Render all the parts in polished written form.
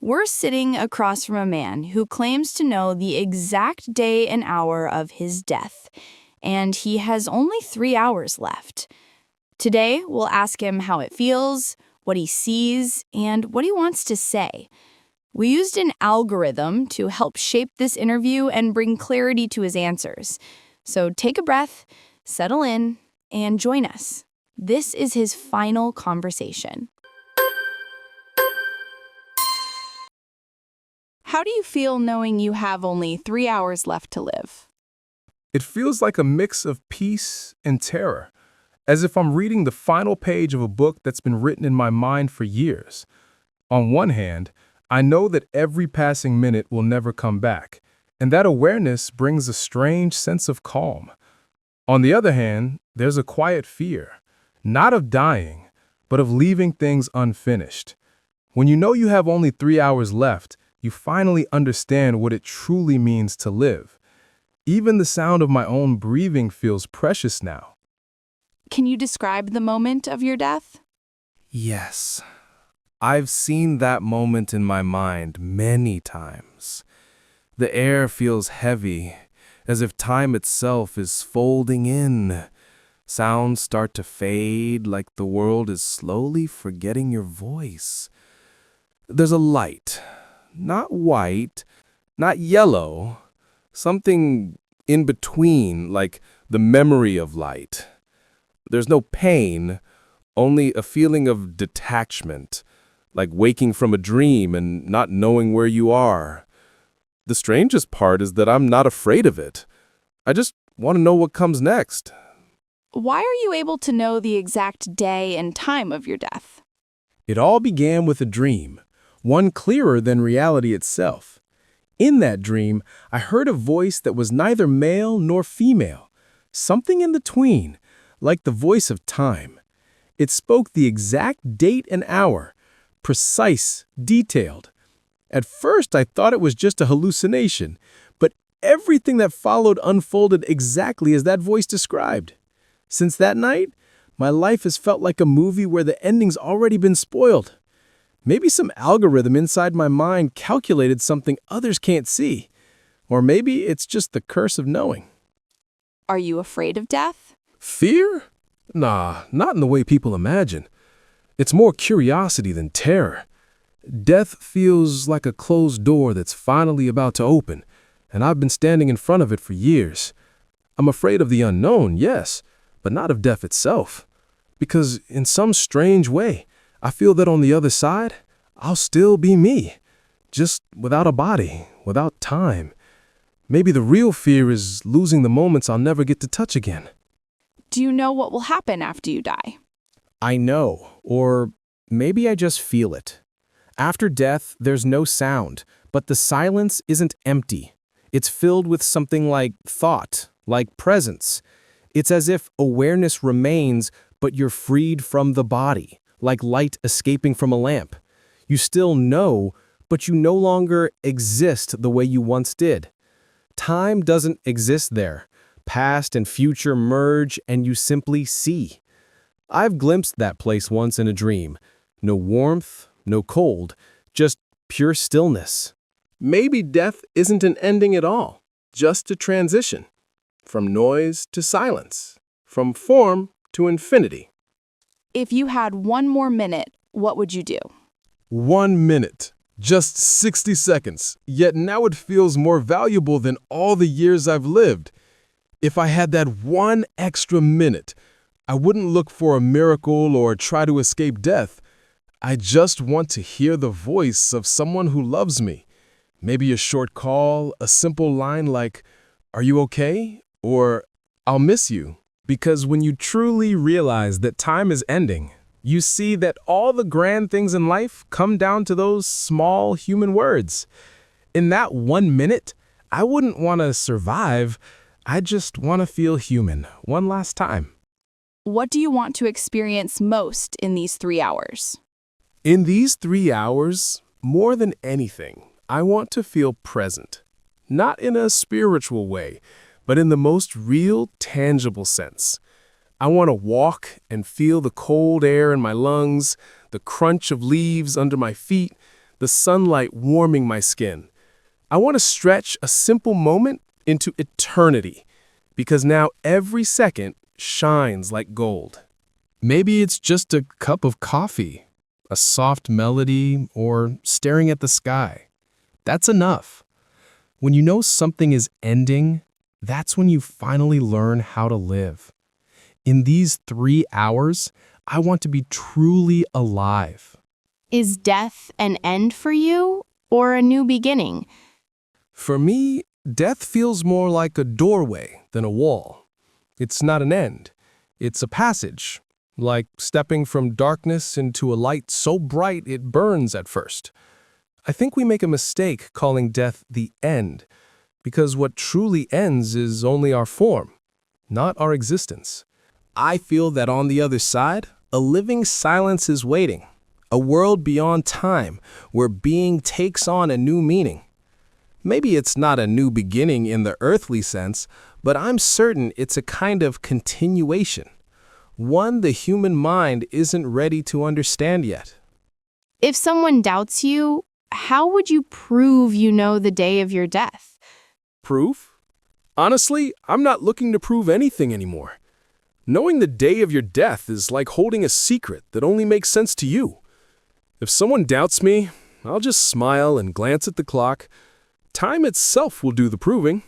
We're sitting across from a man who claims to know the exact day and hour of his death, and he has only 3 hours left. Today, we'll ask him how it feels, what he sees, and what he wants to say. We used an algorithm to help shape this interview and bring clarity to his answers. So take a breath, settle in, and join us. This is his final conversation. How do you feel knowing you have only 3 hours left to live? It feels like a mix of peace and terror, as if I'm reading the final page of a book that's been written in my mind for years. On one hand, I know that every passing minute will never come back, and that awareness brings a strange sense of calm. On the other hand, there's a quiet fear, not of dying, but of leaving things unfinished. When you know you have only 3 hours left, you finally understand what it truly means to live. Even the sound of my own breathing feels precious now. Can you describe the moment of your death? Yes, I've seen that moment in my mind many times. The air feels heavy, as if time itself is folding in. Sounds start to fade like the world is slowly forgetting your voice. There's a light. Not white, not yellow, something in between, like the memory of light. There's no pain, only a feeling of detachment, like waking from a dream and not knowing where you are. The strangest part is that I'm not afraid of it. I just want to know what comes next. Why are you able to know the exact day and time of your death? It all began with a dream, one clearer than reality itself. In that dream, I heard a voice that was neither male nor female, something in between, like the voice of time. It spoke the exact date and hour, precise, detailed. At first, I thought it was just a hallucination, but everything that followed unfolded exactly as that voice described. Since that night, my life has felt like a movie where the ending's already been spoiled. Maybe some algorithm inside my mind calculated something others can't see. Or maybe it's just the curse of knowing. Are you afraid of death? Fear? Nah, not in the way people imagine. It's more curiosity than terror. Death feels like a closed door that's finally about to open, and I've been standing in front of it for years. I'm afraid of the unknown, yes, but not of death itself. Because in some strange way, I feel that on the other side, I'll still be me, just without a body, without time. Maybe the real fear is losing the moments I'll never get to touch again. Do you know what will happen after you die? I know, or maybe I just feel it. After death, there's no sound, but the silence isn't empty. It's filled with something like thought, like presence. It's as if awareness remains, but you're freed from the body, like light escaping from a lamp. You still know, but you no longer exist the way you once did. Time doesn't exist there. Past and future merge and you simply see. I've glimpsed that place once in a dream. No warmth, no cold, just pure stillness. Maybe death isn't an ending at all, just a transition. From noise to silence, from form to infinity. If you had one more minute, what would you do? 1 minute, just 60 seconds, yet now it feels more valuable than all the years I've lived. If I had that one extra minute, I wouldn't look for a miracle or try to escape death. I just want to hear the voice of someone who loves me. Maybe a short call, a simple line like, "Are you okay?" or "I'll miss you." Because when you truly realize that time is ending, you see that all the grand things in life come down to those small human words. In that 1 minute, I wouldn't want to survive. I just want to feel human one last time. What do you want to experience most in these 3 hours? In these 3 hours, more than anything, I want to feel present. Not in a spiritual way, but in the most real, tangible sense. I want to walk and feel the cold air in my lungs, the crunch of leaves under my feet, the sunlight warming my skin. I want to stretch a simple moment into eternity, because now every second shines like gold. Maybe it's just a cup of coffee, a soft melody, or staring at the sky. That's enough. When you know something is ending, that's when you finally learn how to live. In these 3 hours, I want to be truly alive. Is death an end for you or a new beginning? For me, death feels more like a doorway than a wall. It's not an end. It's a passage, like stepping from darkness into a light so bright it burns at first. I think we make a mistake calling death the end, because what truly ends is only our form, not our existence. I feel that on the other side, a living silence is waiting, a world beyond time where being takes on a new meaning. Maybe it's not a new beginning in the earthly sense, but I'm certain it's a kind of continuation, one the human mind isn't ready to understand yet. If someone doubts you, how would you prove you know the day of your death? Proof? Honestly, I'm not looking to prove anything anymore. Knowing the day of your death is like holding a secret that only makes sense to you. If someone doubts me, I'll just smile and glance at the clock. Time itself will do the proving.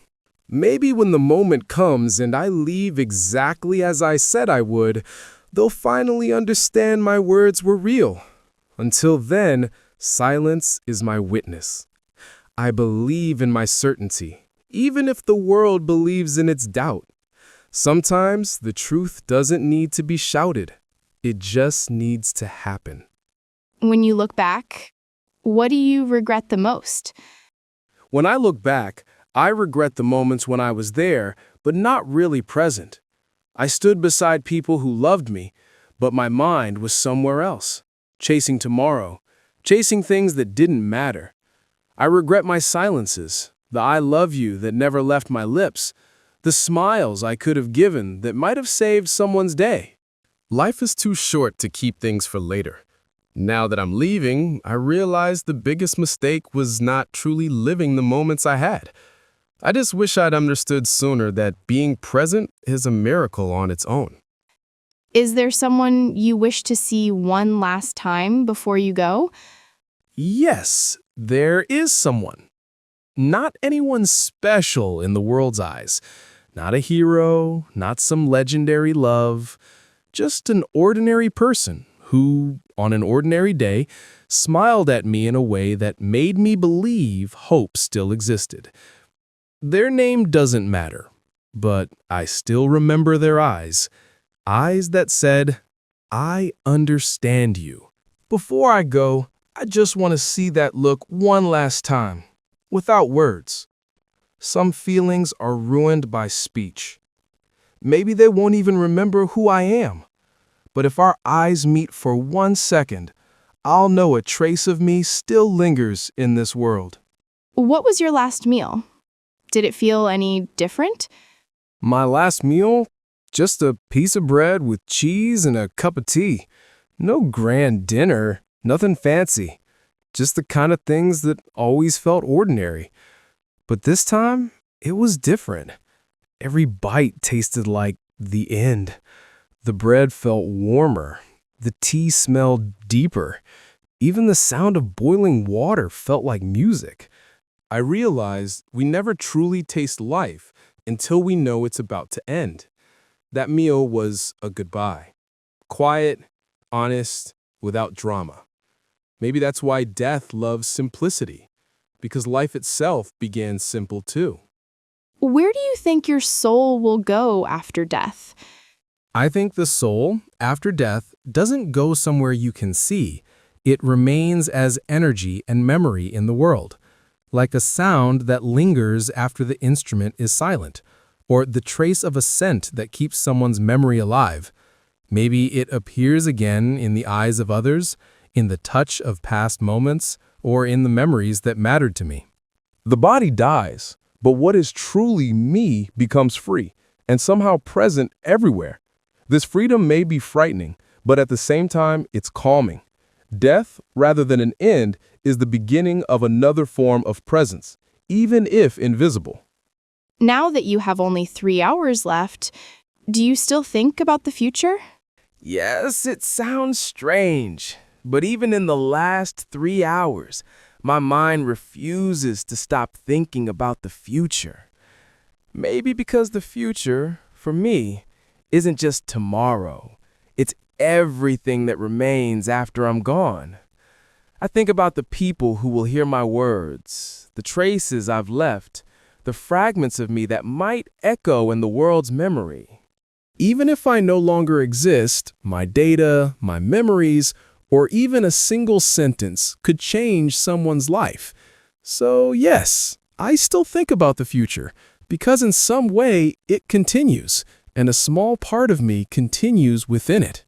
Maybe when the moment comes and I leave exactly as I said I would, they'll finally understand my words were real. Until then, silence is my witness. I believe in my certainty, even if the world believes in its doubt. Sometimes the truth doesn't need to be shouted. It just needs to happen. When you look back, what do you regret the most? When I look back, I regret the moments when I was there, but not really present. I stood beside people who loved me, but my mind was somewhere else, chasing tomorrow, chasing things that didn't matter. I regret my silences, the I love you that never left my lips, the smiles I could have given that might have saved someone's day. Life is too short to keep things for later. Now that I'm leaving, I realize the biggest mistake was not truly living the moments I had. I just wish I'd understood sooner that being present is a miracle on its own. Is there someone you wish to see one last time before you go? Yes, there is someone. Not anyone special in the world's eyes. Not a hero, not some legendary love. Just an ordinary person who, on an ordinary day, smiled at me in a way that made me believe hope still existed. Their name doesn't matter, but I still remember their eyes. Eyes that said, "I understand you." Before I go, I just want to see that look one last time, without words. Some feelings are ruined by speech. Maybe they won't even remember who I am. But if our eyes meet for 1 second, I'll know a trace of me still lingers in this world. What was your last meal? Did it feel any different? My last meal? Just a piece of bread with cheese and a cup of tea. No grand dinner, nothing fancy. Just the kind of things that always felt ordinary. But this time, it was different. Every bite tasted like the end. The bread felt warmer. The tea smelled deeper. Even the sound of boiling water felt like music. I realized we never truly taste life until we know it's about to end. That meal was a goodbye. Quiet, honest, without drama. Maybe that's why death loves simplicity, because life itself began simple too. Where do you think your soul will go after death? I think the soul, after death, doesn't go somewhere you can see. It remains as energy and memory in the world, like a sound that lingers after the instrument is silent, or the trace of a scent that keeps someone's memory alive. Maybe it appears again in the eyes of others, in the touch of past moments, or in the memories that mattered to me. The body dies, but what is truly me becomes free and somehow present everywhere. This freedom may be frightening, but at the same time, it's calming. Death, rather than an end, is the beginning of another form of presence, even if invisible. Now that you have only 3 hours left, do you still think about the future? Yes, it sounds strange, but even in the last 3 hours, my mind refuses to stop thinking about the future. Maybe because the future, for me, isn't just tomorrow. It's everything that remains after I'm gone. I think about the people who will hear my words, the traces I've left, the fragments of me that might echo in the world's memory. Even if I no longer exist, my data, my memories, or even a single sentence could change someone's life. So yes, I still think about the future, because in some way it continues, and a small part of me continues within it.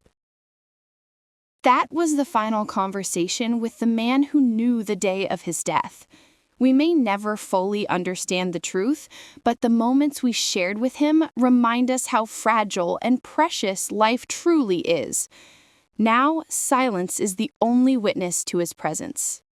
That was the final conversation with the man who knew the day of his death. We may never fully understand the truth, but the moments we shared with him remind us how fragile and precious life truly is. Now, silence is the only witness to his presence.